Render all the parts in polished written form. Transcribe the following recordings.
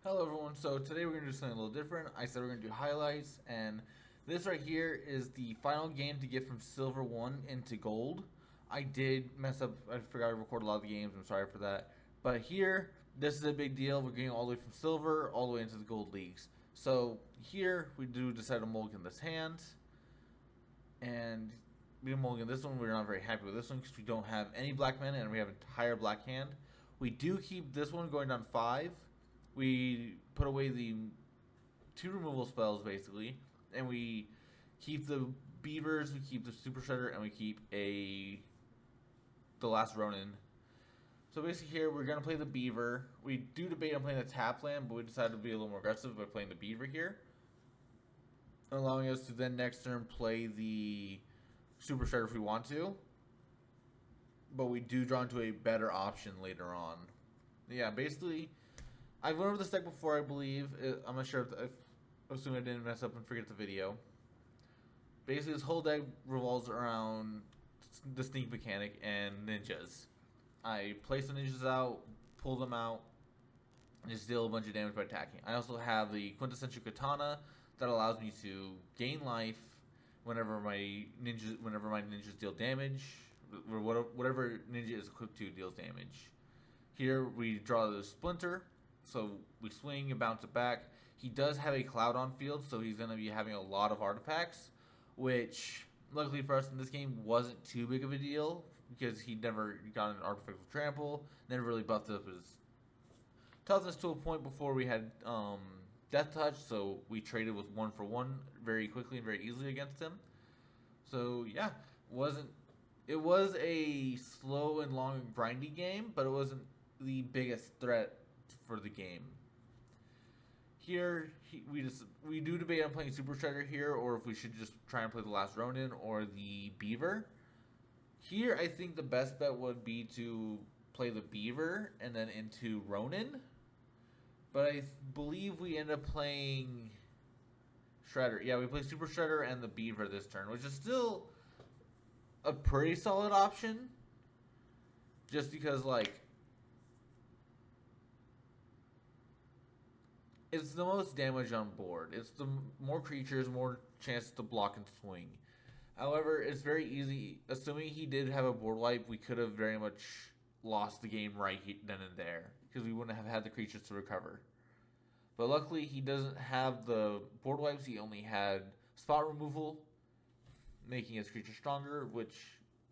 Hello everyone, so today we're going to do something a little different. I said we're going to do highlights, and this right here is the final game to get from Silver 1 into Gold. I did mess up, I forgot to record a lot of the games, I'm sorry for that. But here, this is a big deal, we're getting all the way from Silver all the way into the Gold Leagues. So here, we do decide to mulligan this hand, and we mulligan this one. We're not very happy with this one because we don't have any black mana and we have an entire black hand. We do keep this one going down 5. We put away the 2 removal spells basically, and we keep the beavers, we keep the super shredder, and we keep the last Ronin. So basically here we're gonna play the beaver. We do debate on playing the tap land, but we decided to be a little more aggressive by playing the beaver here, allowing us to then next turn play the super shredder if we want to. But we do draw into a better option later on. Yeah, basically I've went over this deck before, I believe. I'm not sure if assuming I didn't mess up and forget the video. Basically, this whole deck revolves around the sneak mechanic and ninjas. I place the ninjas out, pull them out, and just deal a bunch of damage by attacking. I also have the quintessential katana that allows me to gain life whenever my ninjas deal damage, or whatever ninja is equipped to deals damage. Here we draw the splinter, so we swing and bounce it back. He does have a cloud on field, so he's going to be having a lot of artifacts, which luckily for us in this game wasn't too big of a deal because he never got an artifact with trample, never really buffed up his toughness to a point before we had death touch, so we traded with 1 for 1 very quickly and very easily against him. So yeah, wasn't it was a slow and long and grindy game, but it wasn't the biggest threat for the game. Here, we do debate on playing Super Shredder here, or if we should just try and play the last Ronin or the Beaver. Here, I think the best bet would be to play the Beaver and then into Ronin. But I believe we end up playing Shredder. Yeah, we play Super Shredder and the Beaver this turn, which is still a pretty solid option. Just because, like, it's the most damage on board. It's the more creatures, more chances to block and swing. However, it's very easy. Assuming he did have a board wipe, we could have very much lost the game right then and there because we wouldn't have had the creatures to recover. But luckily, he doesn't have the board wipes. He only had spot removal, making his creature stronger, which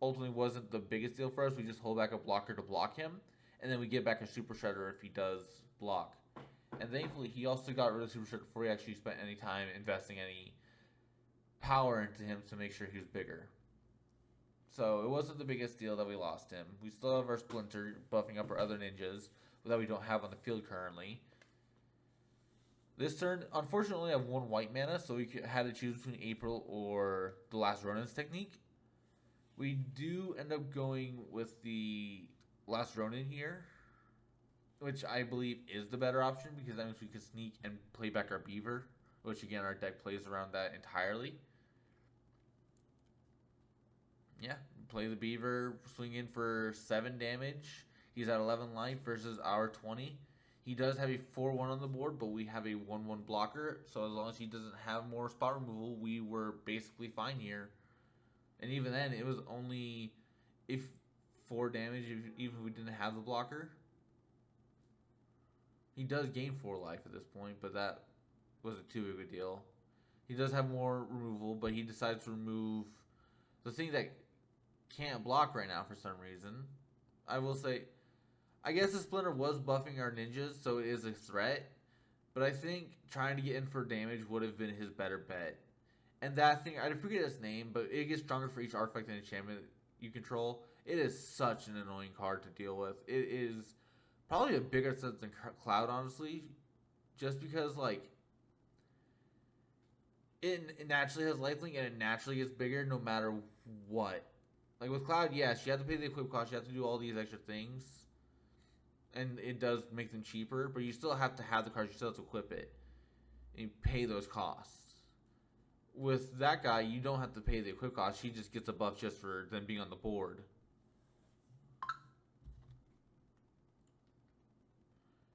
ultimately wasn't the biggest deal for us. We just hold back a blocker to block him, and then we get back a Super Shredder if he does block. And thankfully, he also got rid of Super Shredder before he actually spent any time investing any power into him to make sure he was bigger. So it wasn't the biggest deal that we lost him. We still have our Splinter buffing up our other ninjas that we don't have on the field currently. This turn, unfortunately, I have 1 white mana, so we had to choose between April or the last Ronin's technique. We do end up going with the last Ronin here, which I believe is the better option because that means we can sneak and play back our Beaver, which again, our deck plays around that entirely. Yeah, play the Beaver, swing in for 7 damage. He's at 11 life versus our 20. He does have a 4-1 on the board, but we have a 1-1 blocker. So as long as he doesn't have more spot removal, we were basically fine here. And even then, it was only if 4 damage, even if we didn't have the blocker. He does gain 4 life at this point, but that wasn't too big of a deal. He does have more removal, but he decides to remove the thing that can't block right now for some reason. I will say, I guess the Splinter was buffing our ninjas, so it is a threat. But I think trying to get in for damage would have been his better bet. And that thing, I forget its name, but it gets stronger for each artifact and enchantment you control. It is such an annoying card to deal with. It is probably a bigger threat than Cloud, honestly. Just because, like, it naturally has lifelink and it naturally gets bigger no matter what. Like with Cloud, yes, you have to pay the equip cost, you have to do all these extra things. And it does make them cheaper, but you still have to have the cards, you still have to equip it. And you pay those costs. With that guy, you don't have to pay the equip cost, he just gets a buff just for them being on the board.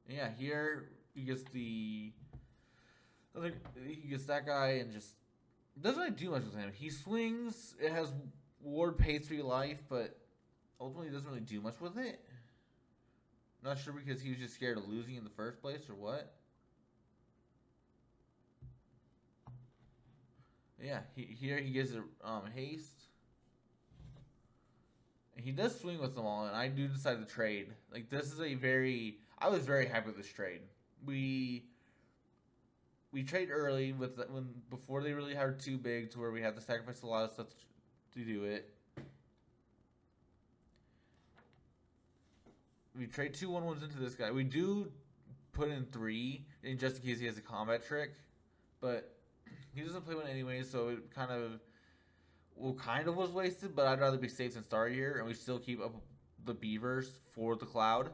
And yeah, here he gets the he gets that guy and just doesn't really do much with him. He swings. It has ward pay 3 life, but ultimately doesn't really do much with it. Not sure because he was just scared of losing in the first place or what. Yeah, here he gets a haste. And he does swing with them all, and I do decide to trade. Like, this is a very... I was very happy with this trade. We trade early with before they really are too big to where we have to sacrifice a lot of stuff to do it. We trade 2 1-1s into this guy. We do put in 3 just in case he has a combat trick, but he doesn't play one anyway, so it kind of was wasted. But I'd rather be safe than sorry here, and we still keep up the beavers for the cloud,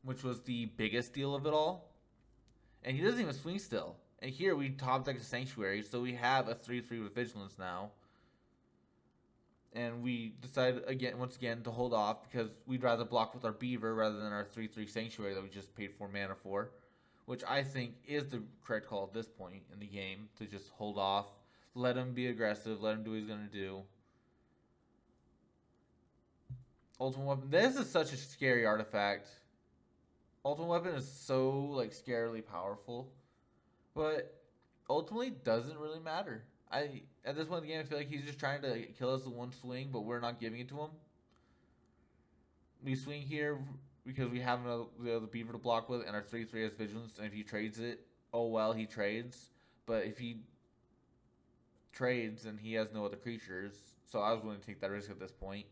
which was the biggest deal of it all. And he doesn't even swing still. And here we top deck a Sanctuary, so we have a 3/3 with Vigilance now. And we decided once again to hold off because we'd rather block with our Beaver rather than our 3/3 Sanctuary that we just paid 4 mana for, which I think is the correct call at this point in the game, to just hold off, let him be aggressive, let him do what he's gonna do. Ultimate Weapon. This is such a scary artifact. Ultimate Weapon is so like scarily powerful, but ultimately doesn't really matter. At this point in the game, I feel like he's just trying to kill us with one swing, but we're not giving it to him. We swing here because we have the other Beaver to block with, and our 3/3 has Vigilance, and if he trades it, oh well, he trades. But if he trades, then he has no other creatures, so I was willing to take that risk at this point.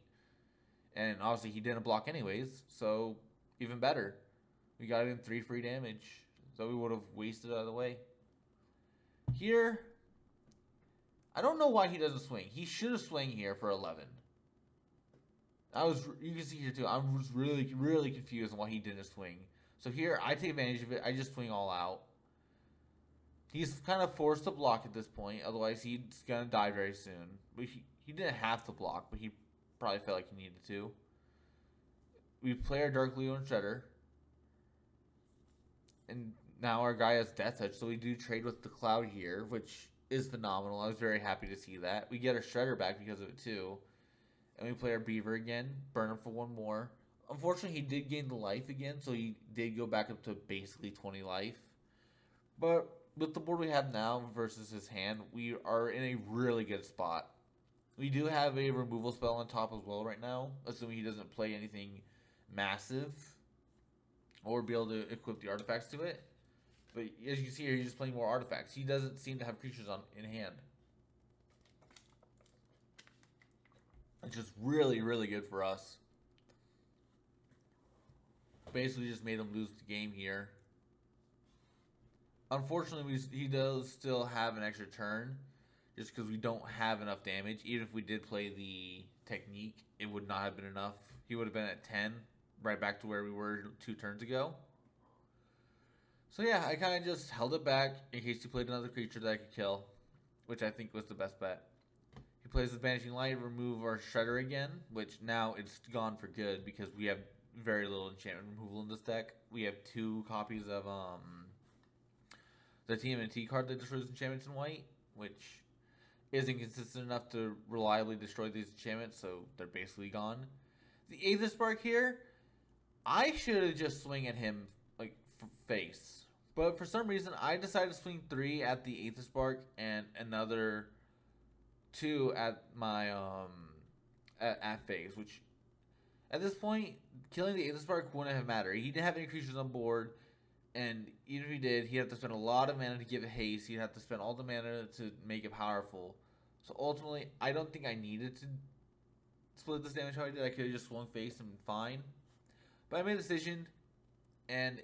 And obviously he didn't block anyways, so even better. We got in 3 free damage, so we would have wasted it out of the way. Here... I don't know why he doesn't swing. He should have swung here for 11. You can see here too, I was really, really confused on why he didn't swing. So here, I take advantage of it. I just swing all out. He's kind of forced to block at this point. Otherwise, he's going to die very soon. But he didn't have to block, but he probably felt like he needed to. We play our Dark Leo and Shredder. And now our guy has Death Touch, so we do trade with the Cloud here, which... is phenomenal. I was very happy to see that. We get our Shredder back because of it too. And we play our Beaver again. Burn him for 1 more. Unfortunately, he did gain the life again, so he did go back up to basically 20 life. But with the board we have now versus his hand, we are in a really good spot. We do have a removal spell on top as well right now, assuming he doesn't play anything massive or be able to equip the artifacts to it. But as you can see here, he's just playing more artifacts. He doesn't seem to have creatures in hand. It's just really, really good for us. Basically just made him lose the game here. Unfortunately, he does still have an extra turn. Just because we don't have enough damage. Even if we did play the technique, it would not have been enough. He would have been at 10. Right back to where we were 2 turns ago. So yeah, I kind of just held it back in case he played another creature that I could kill, which I think was the best bet. He plays with Banishing Light, remove our Shredder again, which now it's gone for good because we have very little enchantment removal in this deck. We have 2 copies of the TMNT card that destroys enchantments in white, which isn't consistent enough to reliably destroy these enchantments, so they're basically gone. The Aether Spark here, I should have just swung at him like face. But for some reason, I decided to swing 3 at the Aether Spark and another 2 at my at phase, which at this point, killing the Aether Spark wouldn't have mattered. He didn't have any creatures on board, and even if he did, he'd have to spend a lot of mana to give it haste. He'd have to spend all the mana to make it powerful. So ultimately, I don't think I needed to split this damage how I did. I could have just swung face and fine. But I made a decision, and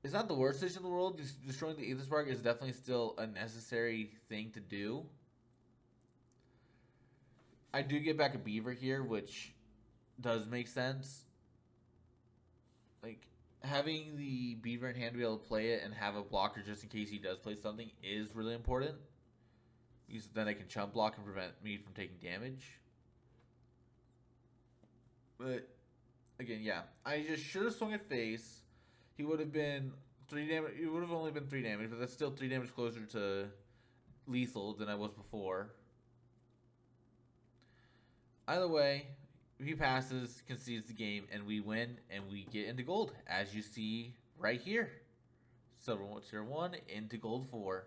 it's not the worst decision in the world. Destroying the Aether Spark is definitely still a necessary thing to do. I do get back a Beaver here, which does make sense. Like, having the Beaver in hand to be able to play it and have a blocker just in case he does play something is really important. Because then I can chump block and prevent me from taking damage. But, again, yeah. I just should have swung at face. he would have been 3 damage. It would have only been 3 damage, but that's still 3 damage closer to lethal than I was before. Either way, he passes, concedes the game, and we win, and we get into gold, as you see right here. Silver tier 1 into gold 4.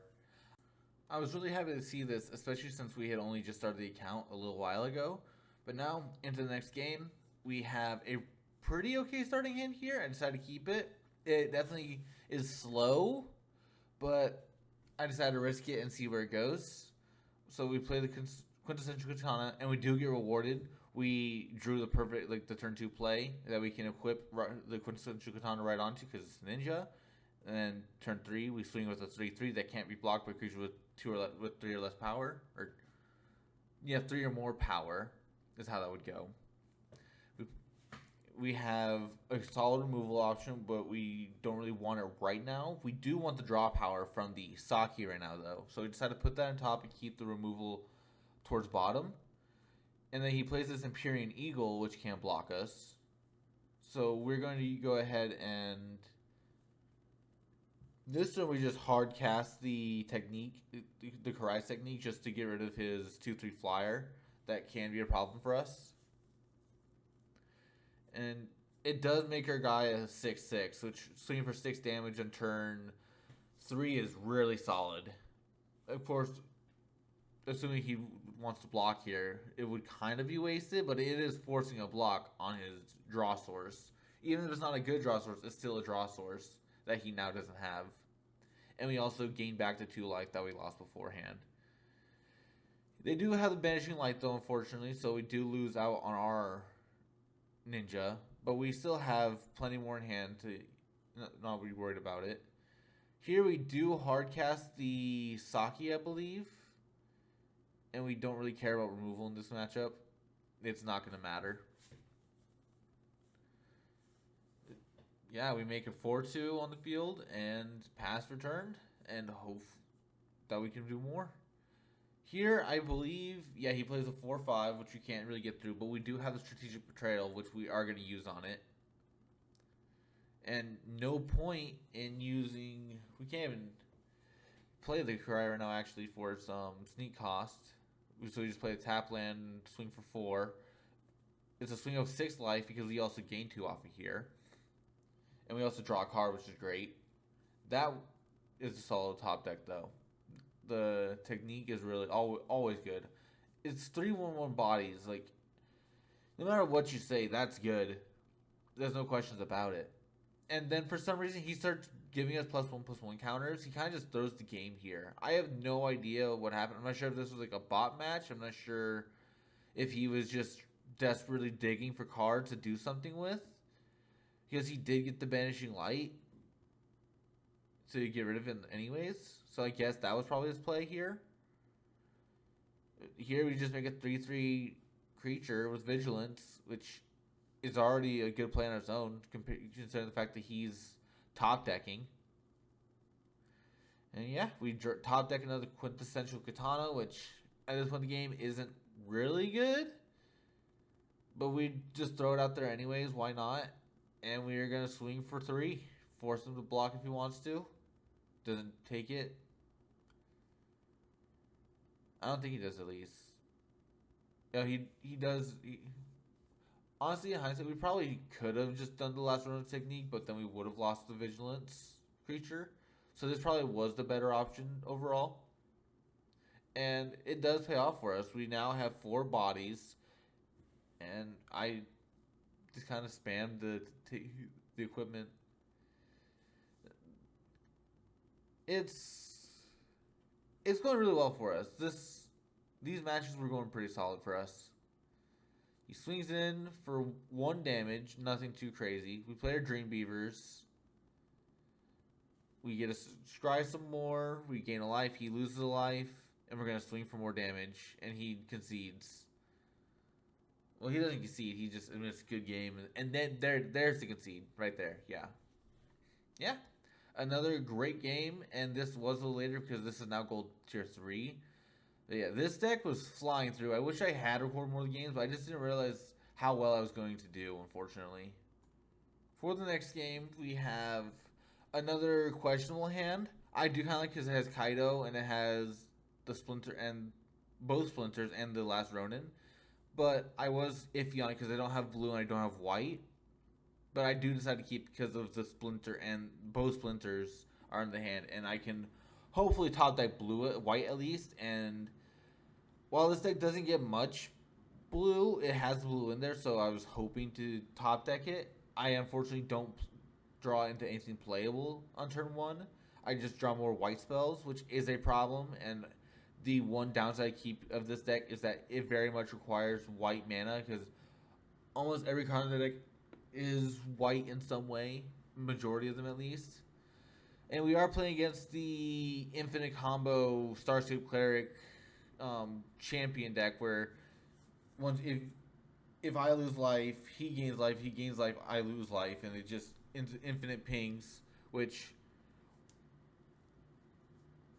I was really happy to see this, especially since we had only just started the account a little while ago. But now, into the next game, we have a pretty okay starting hand here. I decided to keep it. It definitely is slow, but I decided to risk it and see where it goes. So we play the quintessential katana, and we do get rewarded. We drew the perfect, like, the turn 2 play that we can equip the quintessential katana right onto because it's ninja. And then turn 3, we swing with a 3/3 that can't be blocked by creatures with 3 or less power, or 3 or more power is how that would go. We have a solid removal option, but we don't really want it right now. We do want the draw power from the Saki right now, though. So we decided to put that on top and keep the removal towards bottom. And then he plays this Empyrean Eagle, which can't block us. So we're going to go ahead and... This time we just hard cast the technique, the Karai's technique, just to get rid of his 2/3 flyer. That can be a problem for us. And it does make our guy a 6/6, which swinging for 6 damage on turn 3 is really solid. Of course, assuming he wants to block here, it would kind of be wasted, but it is forcing a block on his draw source. Even if it's not a good draw source, it's still a draw source that he now doesn't have. And we also gain back the 2 life that we lost beforehand. They do have the Banishing Light, though, unfortunately, so we do lose out on our ninja. But we still have plenty more in hand to not be worried about it. Here we do hardcast the Saki, I believe. And we don't really care about removal in this matchup. It's not going to matter. Yeah, we make a 4-2 on the field and pass returned and hope that we can do more. Here, I believe, yeah, he plays a 4-5, which we can't really get through, but we do have the Strategic Betrayal, which we are going to use on it. And no point in using... We can't even play the Karai right now, actually, for some sneak cost. So we just play the tap land, swing for 4. It's a swing of 6 life because we also gain 2 off of here. And we also draw a card, which is great. That is a solid top deck, though. The technique is really always good. It's 3/1/1 bodies. Like, no matter what you say, that's good. There's no questions about it. And then for some reason, he starts giving us +1/+1 counters. He kind of just throws the game here. I have no idea what happened. I'm not sure if this was like a bot match. I'm not sure if he was just desperately digging for cards to do something with. Because he did get the Banishing Light. So you get rid of it anyways. So I guess that was probably his play here. Here we just make a 3/3 creature with Vigilance, which is already a good play on its own, considering the fact that he's top decking. And yeah, we top deck another Quintessential Katana, which at this point in the game isn't really good. But we just throw it out there anyways, why not? And we are going to swing for 3. Force him to block if he wants to. Doesn't take it. I don't think he does, at least. No, he does. Honestly, in hindsight, we probably could have just done the last run technique, but then we would have lost the Vigilance creature. So this probably was the better option overall. And it does pay off for us. We now have 4 bodies. And I just kind of spammed the equipment. It's going really well for us. These matches were going pretty solid for us. He swings in for 1 damage, nothing too crazy. We play our Dream Beavers. We get to scry some more. We gain a life. He loses a life. And we're going to swing for more damage. And he concedes. Well, he doesn't concede. He just admits a good game. And then there's the concede right there. Yeah. Yeah. Another great game. And this was a little later because this is now gold tier 3. But yeah, this deck was flying through. I wish I had recorded more of the games, but I just didn't realize how well I was going to do, unfortunately. For the next game, we have another questionable hand. I do kind of like because it has Kaido and it has the Splinter and both Splinters and the last Ronin. But I was iffy on it because I don't have blue and I don't have white. But I do decide to keep because of the Splinter and both Splinters are in the hand, and I can hopefully top deck white at least. And while this deck doesn't get much blue, it has blue in there, so I was hoping to top deck it. I unfortunately don't draw into anything playable on turn one. I just draw more white spells, which is a problem. And the one downside I keep of this deck is that it very much requires white mana because almost every card in the deck is white in some way, majority of them at least. And we are playing against the infinite combo Starscape Cleric champion deck where once if I lose life, he gains life, I lose life, and it just infinite pings, which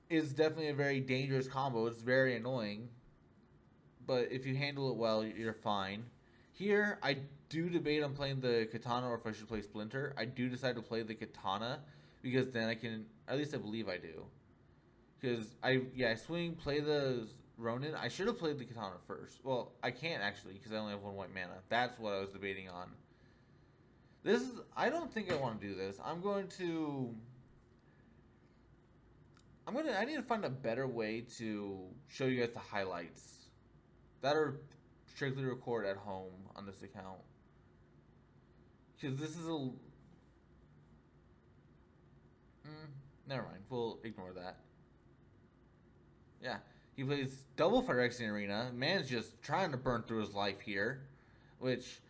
is definitely a very dangerous combo. It's very annoying, but if you handle it well, you're fine. Here, I do debate on playing the Katana or if I should play Splinter. I do decide to play the Katana because then I can, at least I believe I do. Because I swing, play the Ronin. I should have played the Katana first. Well, I can't actually because I only have one white mana. That's what I was debating on. I don't think I want to do this. I need to find a better way to show you guys the highlights that are strictly record at home on this account. Because this is never mind. We'll ignore that. Yeah. He plays double Phyrexian Arena. Man's just trying to burn through his life here. Which,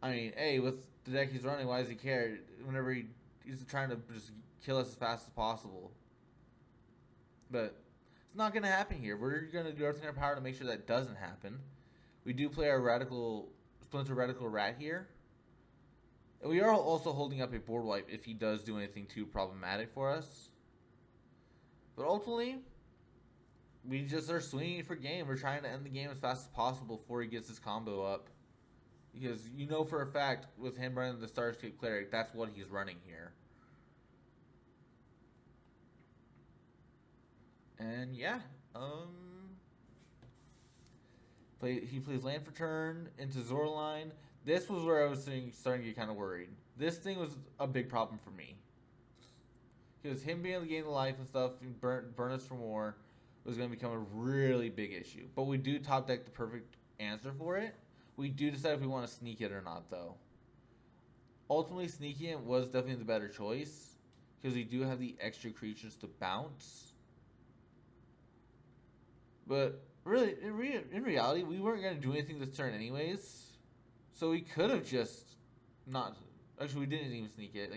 I mean, hey, with the deck he's running, why does he care? Whenever he's trying to just kill us as fast as possible. But it's not going to happen here. We're going to do everything in our power to make sure that doesn't happen. We do play our Splinter Radical Rat here. And we are also holding up a board wipe if he does do anything too problematic for us. But ultimately, we just are swinging for game. We're trying to end the game as fast as possible before he gets his combo up. Because you know for a fact, with him running the Starscape Cleric, that's what he's running here. And yeah, he plays land for turn into Zoraline. This was where I was starting to get kind of worried. This thing was a big problem for me. Because him being able to gain the life and stuff and burn us for more was going to become a really big issue. But we do top deck the perfect answer for it. We do decide if we want to sneak it or not, though. Ultimately, sneaking it was definitely the better choice. Because we do have the extra creatures to bounce. But really, in reality, we weren't going to do anything this turn anyways. So we could have just not... Actually, we didn't even sneak it.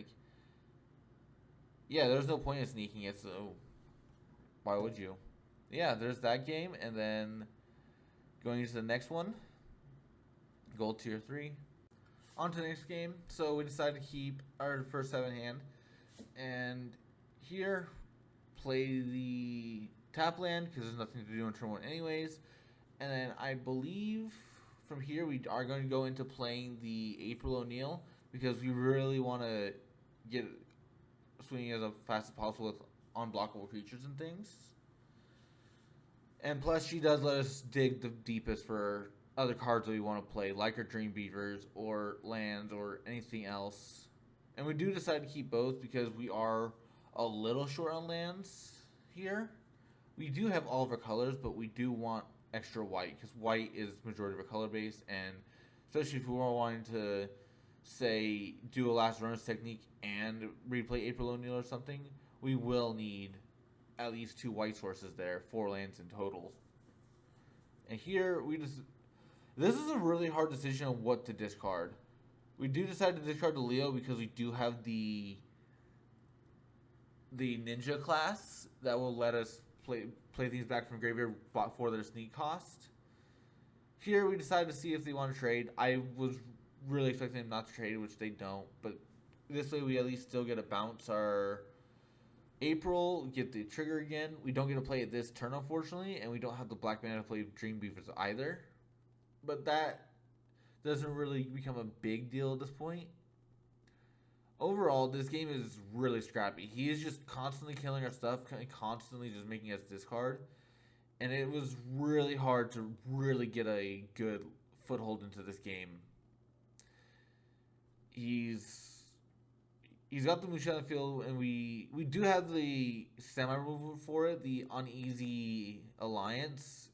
Yeah, there's no point in sneaking it, so why would you? Yeah, there's that game, and then going into the next one, Gold Tier 3. On to the next game. So we decided to keep our first 7 hand, and here, play the tap land, because there's nothing to do in turn 1 anyways, and then I believe from here we are going to go into playing the April O'Neil, because we really want to get swinging as fast as possible with unblockable creatures and things. And plus, she does let us dig the deepest for other cards that we want to play, like our Dream Beavers or lands or anything else. And we do decide to keep both because we are a little short on lands here. We do have all of our colors, but we do want extra white because white is majority of our color base, and especially if we were wanting to say do a last runners technique and replay April O'Neil or something, we will need at least 2 white sources there, 4 lands in total. And here this is a really hard decision on what to discard. We do decide to discard the Leo because we do have the ninja class that will let us play things back from graveyard for their sneak cost. Here we decided to see if they want to trade. I was really expecting them not to trade, which they don't, but this way we at least still get to bounce our April, get the trigger again. We don't get to play it this turn, unfortunately, and we don't have the black mana to play Dream Beavers either. But that doesn't really become a big deal at this point. Overall, this game is really scrappy. He is just constantly killing our stuff, constantly just making us discard. And it was really hard to really get a good foothold into this game. He's got the Musha on the field, and we do have the semi removal for it. The Uneasy Alliance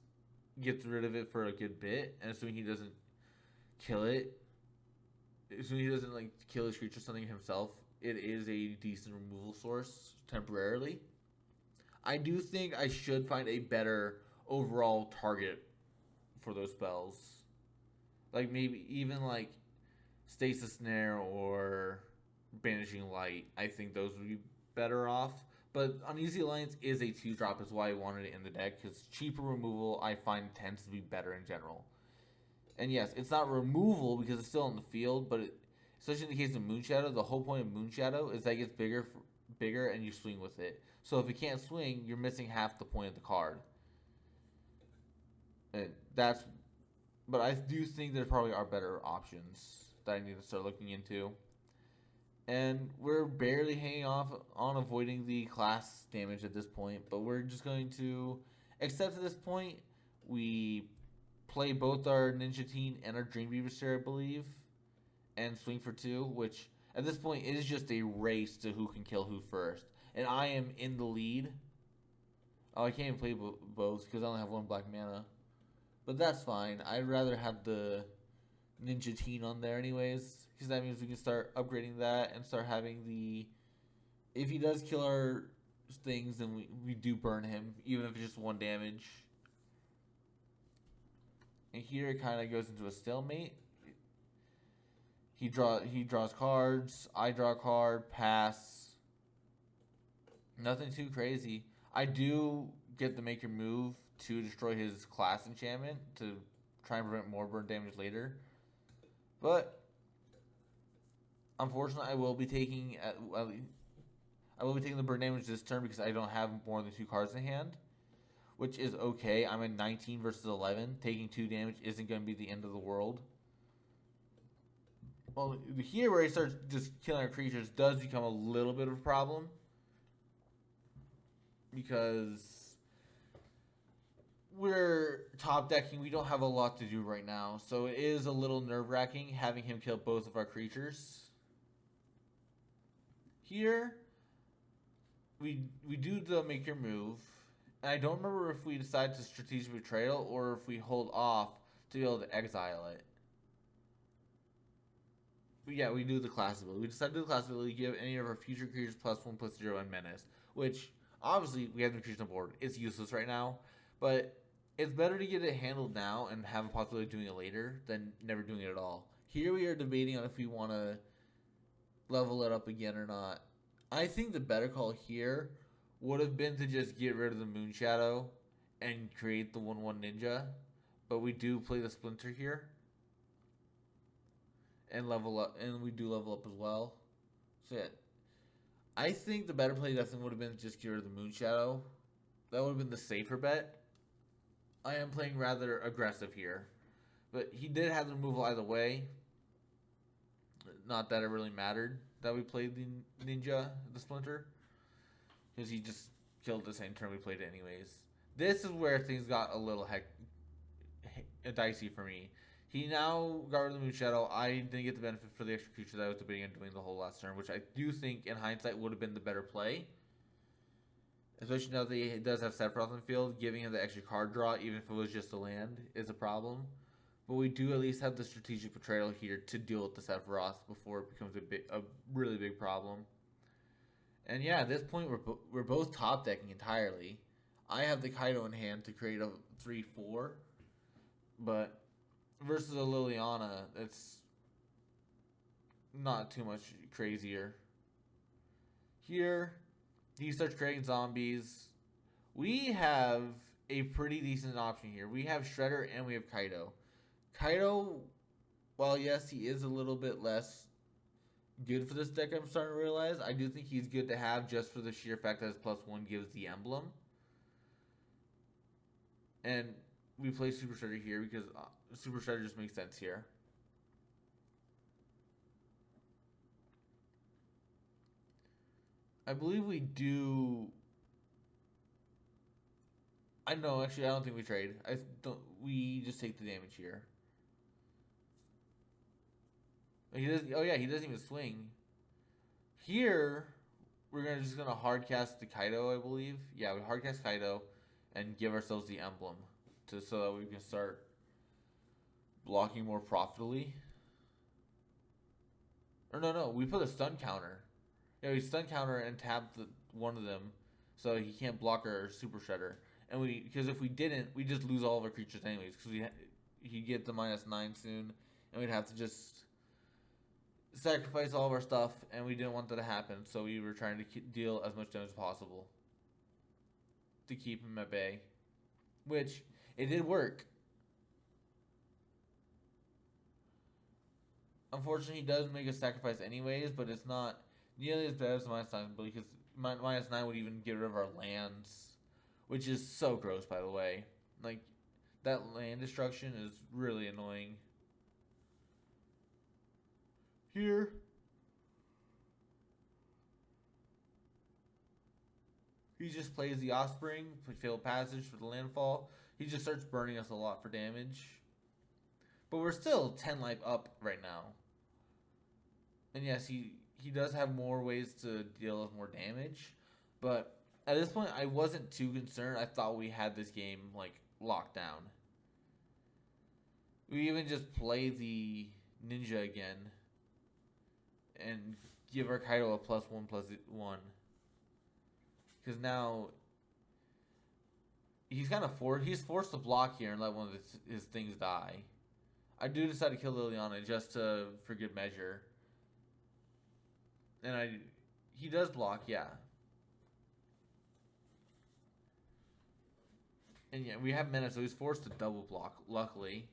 gets rid of it for a good bit, and assuming he doesn't kill it, assuming he doesn't like kill his creature something himself, it is a decent removal source temporarily. I do think I should find a better overall target for those spells, like maybe even like Stasis Snare or Banishing Light. I think those would be better off. But Uneasy Alliance is a 2-drop, is why I wanted it in the deck, because cheaper removal I find tends to be better in general. And yes, it's not removal because it's still in the field, but especially in the case of Moonshadow, the whole point of Moonshadow is that it gets bigger and you swing with it. So if it can't swing, you're missing half the point of the card. And but I do think there probably are better options that I need to start looking into. And we're barely hanging off on avoiding the class damage at this point, but we're just going to accept at this point. We play both our Ninja Teen and our Dreamweaver Sphere, I believe, and swing for 2, which at this point is just a race to who can kill who first. And I am in the lead. Oh, I can't even play both because I only have 1 black mana. But that's fine. I'd rather have the Ninja Teen on there anyways, because that means we can start upgrading that and start having the... If he does kill our things, then we do burn him, even if it's just 1 damage. And here it kind of goes into a stalemate. He draws cards. I draw a card. Pass. Nothing too crazy. I do get the Make Your Move to destroy his class enchantment to try and prevent more burn damage later. But unfortunately, I will be taking the burn damage this turn because I don't have more than 2 cards in hand, which is okay. I'm in 19 versus 11. Taking 2 damage isn't going to be the end of the world. Well, here where he starts just killing our creatures does become a little bit of a problem, because we're top decking. We don't have a lot to do right now, so it is a little nerve-wracking having him kill both of our creatures. Here, we do the Make Your Move. And I don't remember if we decide to Strategic Betrayal or if we hold off to be able to exile it. But yeah, we do the class ability. We decide to do the class ability, give any of our future creatures +1/+0 and menace, which obviously we have the creatures on board. It's useless right now, but it's better to get it handled now and have a possibility of doing it later than never doing it at all. Here we are debating on if we want to level it up again or not. I think the better call here would have been to just get rid of the Moonshadow and create the 1/1 ninja, but we do play the Splinter here and level up, and we do level up as well. So yeah, I think the better play definitely would have been just get rid of the Moonshadow. That would have been the safer bet. I am playing rather aggressive here, but he did have the removal either way. Not that it really mattered that we played the ninja, the Splinter, because he just killed the same turn we played it anyways. This is where things got a little dicey for me. He now got rid of the Moonshadow. I didn't get the benefit for the extra creature that I was debating on doing the whole last turn, which I do think, in hindsight, would have been the better play. Especially now that he does have Sephiroth on the field, giving him the extra card draw, even if it was just a land, is a problem. But we do at least have the Strategic Betrayal here to deal with the Sephiroth before it becomes a really big problem. And yeah, at this point, we're both top decking entirely. I have the Kaido in hand to create a 3/4, but versus a Liliana, it's not too much crazier. Here, he starts creating zombies. We have a pretty decent option here. We have Shredder and we have Kaido. Kaido, while yes, he is a little bit less good for this deck, I'm starting to realize, I do think he's good to have just for the sheer fact that his +1 gives the emblem. And we play Super Shredder here because Super Shredder just makes sense here. I believe we do. I know. Actually, I don't think we trade. I don't. We just take the damage here. He does. Oh yeah, he doesn't even swing. Here, just gonna hard cast the Kaido. I believe. Yeah, we hard cast Kaido, and give ourselves the emblem, so that we can start blocking more profitably. Or no, we put a stun counter. Yeah, we stun counter and tap one of them, so he can't block our super shredder. And because if we didn't, we just lose all of our creatures anyways. Because he'd get the -9 soon, and we'd have to just sacrifice all of our stuff, and we didn't want that to happen. So we were trying to deal as much damage as possible to keep him at bay, which it did work. Unfortunately, he does make a sacrifice anyways, but it's not nearly as bad as -9 because -9 would even get rid of our lands, which is so gross, by the way. Like, that land destruction is really annoying. Here. He just plays the Offspring, failed passage for the landfall. He just starts burning us a lot for damage. But we're still 10 life up right now. And yes, he does have more ways to deal with more damage. But at this point, I wasn't too concerned. I thought we had this game, like, locked down. We even just play the Ninja again. And give our Kaido a +1/+1. Because now he's kind of forced to block here and let one of his things die. I do decide to kill Liliana just for good measure. And he does block, yeah. And yeah, we have mana, so he's forced to double block, luckily.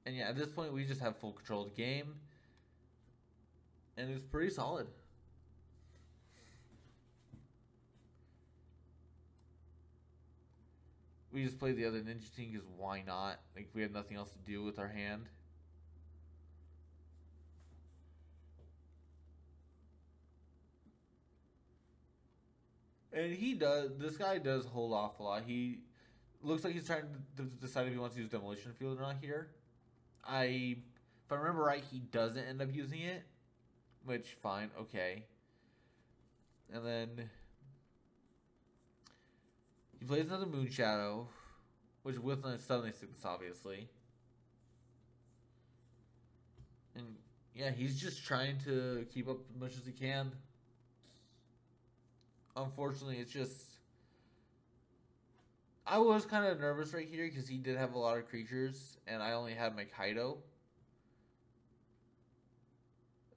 And yeah, at this point, we just have full control of the game. And it's pretty solid. We just played the other Ninja team because why not? Like, we had nothing else to do with our hand. And this guy does hold off a lot. He looks like he's trying to decide if he wants to use Demolition Field or not here. If I remember right, he doesn't end up using it. Which, fine, okay. And then he plays another Moon Shadow, which with a Suddenly Sickness, obviously. And yeah, he's just trying to keep up as much as he can. Unfortunately, it's just... I was kind of nervous right here because he did have a lot of creatures, and I only had my Kaido.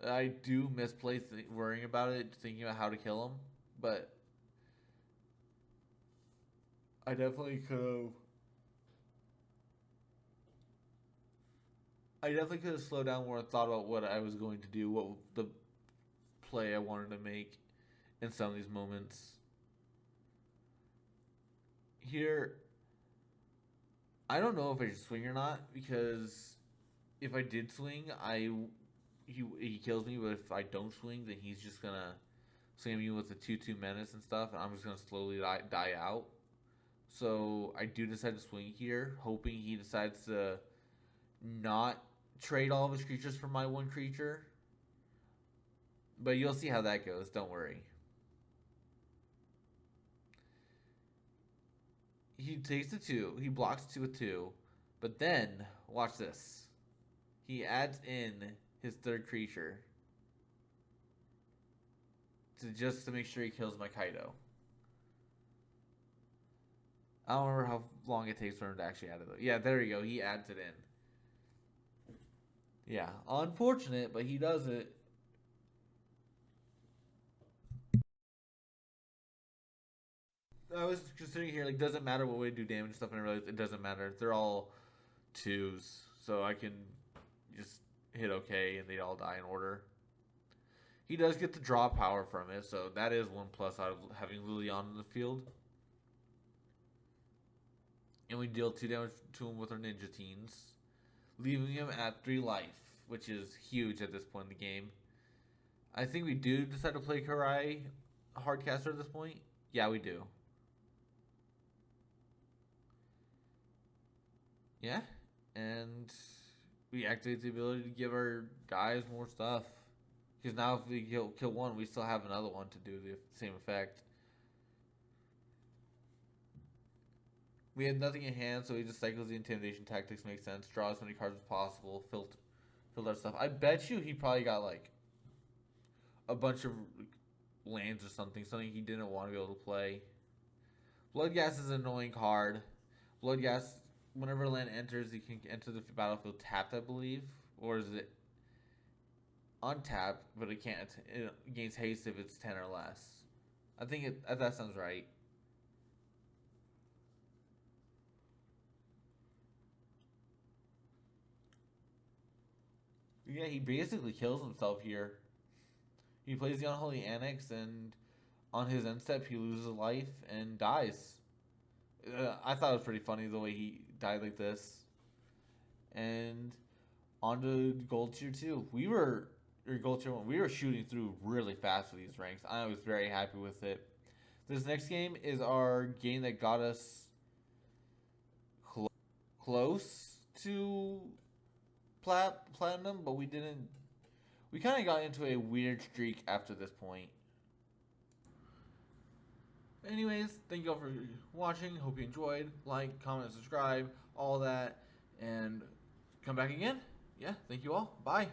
I do misplace worrying about it, thinking about how to kill him, but I definitely could have. I definitely could have slowed down more and thought about what I was going to do, what the play I wanted to make in some of these moments. Here, I don't know if I should swing or not, because if I did swing, he kills me, but if I don't swing, then he's just gonna swing me with the 2/2 menace and stuff, and I'm just gonna slowly die out. So I do decide to swing here, hoping he decides to not trade all of his creatures for my one creature. But you'll see how that goes, don't worry. He takes the 2, he blocks 2 with 2, but then, watch this. He adds in his third creature just to make sure he kills my Kaido. I don't remember how long it takes for him to actually add it though. Yeah, there you go. He adds it in. Yeah, unfortunate, but he does it. I was considering here, like, doesn't matter what way to do damage and stuff, and I realized it doesn't matter. They're all 2s, so I can just hit OK and they all die in order. He does get to draw power from it, so that is one plus out of having Liliana in the field. And we deal 2 damage to him with our Ninja Teens, leaving him at 3 life, which is huge at this point in the game. I think we do decide to play Karai Hardcaster at this point? Yeah, we do. Yeah, and we activate the ability to give our guys more stuff. Because now if we kill one, we still have another one to do the same effect. We had nothing in hand, so he just cycles the intimidation tactics. Makes sense. Draw as many cards as possible. Filter our stuff. I bet you he probably got like a bunch of lands or something he didn't want to be able to play. Bloodghast is an annoying card. Bloodghast, whenever land enters, he can enter the battlefield tapped, I believe. Or is it untapped, but it can't. It gains haste if it's 10 or less. I think that sounds right. Yeah, he basically kills himself here. He plays the Unholy Annex, and on his end step, he loses a life and dies. I thought it was pretty funny the way he died like this. And on to Gold Tier 2. Gold Tier 1. We were shooting through really fast with these ranks. I was very happy with it. This next game is our game that got us close to platinum, but we didn't. We kind of got into a weird streak after this point. Anyways, thank you all for watching. Hope you enjoyed. Like, comment, subscribe, all that. And come back again. Yeah, thank you all. Bye.